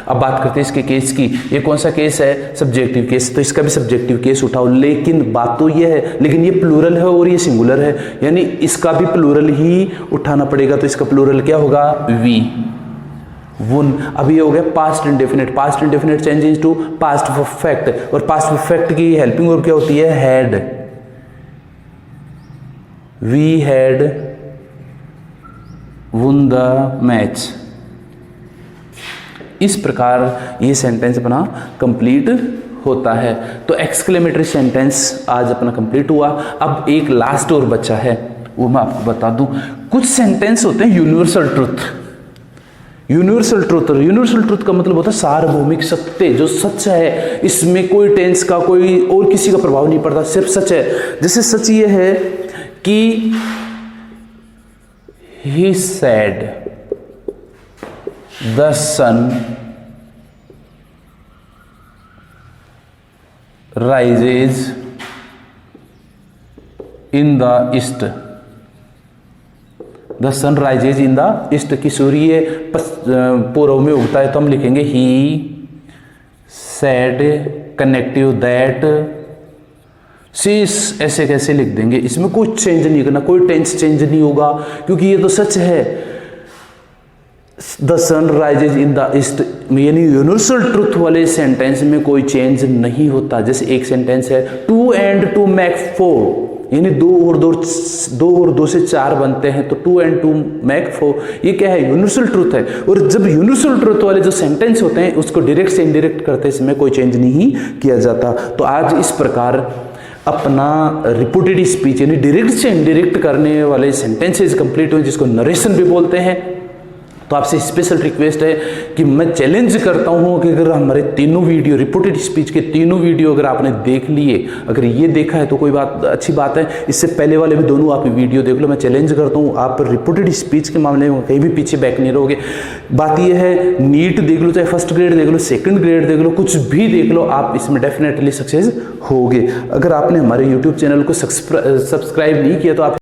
अब बात करते हैं इसके केस की, ये कौन सा केस है, सब्जेक्टिव केस, तो इसका भी सब्जेक्टिव केस उठाओ। लेकिन बात तो ये है, लेकिन ये प्लूरल है और ये सिंगुलर है, यानी इसका भी प्लूरल ही उठाना पड़ेगा, तो इसका प्लूरल क्या होगा, वी, वुन। अब ये हो गया past indefinite. Past indefinite change into past perfect, और पास्ट परफेक्ट की हेल्पिंग वर्ब क्या होती है, had. We had won the match। इस प्रकार ये सेंटेंस अपना कंप्लीट होता है। तो एक्सक्लेमेटरी सेंटेंस आज अपना कंप्लीट हुआ। अब एक लास्ट और बचा है, वो मैं आपको बता दूं। कुछ सेंटेंस होते हैं universal truth. Universal truth, universal truth का मतलब होता है सार्वभौमिक सत्य, जो सच है, इसमें कोई टेंस का, कोई और किसी का प्रभाव नहीं पड़ता, सिर्फ सच है। जैसे सच ये है कि he said the sun rises in the east। the sun rises in the east कि सूर्य पूर्व में उगता है, तो हम लिखेंगे he said कनेक्टिव दैट शेष ऐसे कैसे लिख देंगे, इसमें कोई चेंज नहीं करना, कोई टेंस चेंज नहीं होगा, क्योंकि ये तो सच है। The sun rises in the east, यानी यूनिवर्सल ट्रुथ वाले सेंटेंस में कोई चेंज नहीं होता। जैसे एक सेंटेंस है 2 and 2 make 4, यानी 2 और 2 से 4 बनते हैं, तो 2 and 2 make 4, ये क्या है, यूनिवर्सल ट्रुथ है। और जब यूनिवर्सल ट्रुथ वाले जो सेंटेंस होते हैं उसको डायरेक्ट से इनडायरेक्ट करते हैं, इसमें कोई चेंज नहीं किया जाता। तो आज इस प्रकार अपना रिपोर्टेड स्पीच यानी डायरेक्ट से इनडायरेक्ट करने वाले सेंटेंसेस कंप्लीट हुए, जिसको नरेशन भी बोलते हैं। तो आपसे स्पेशल रिक्वेस्ट है कि मैं चैलेंज करता हूं कि अगर हमारे तीनों वीडियो, रिपोर्टेड स्पीच के तीनों वीडियो अगर आपने देख लिए, अगर ये देखा है तो कोई बात अच्छी बात है, इससे पहले वाले भी दोनों आप वीडियो देख लो। मैं चैलेंज करता हूँ आप रिपोर्टेड स्पीच के मामले में कहीं भी पीछे बैक नहीं रहोगे। बात यह है, नीट देख लो, चाहे फर्स्ट ग्रेड देख लो, सेकंड ग्रेड देख लो, कुछ भी देख लो, आप इसमें डेफिनेटली सक्सेस होगे। अगर आपने हमारे यूट्यूब चैनल को सब्सक्राइब नहीं किया तो आप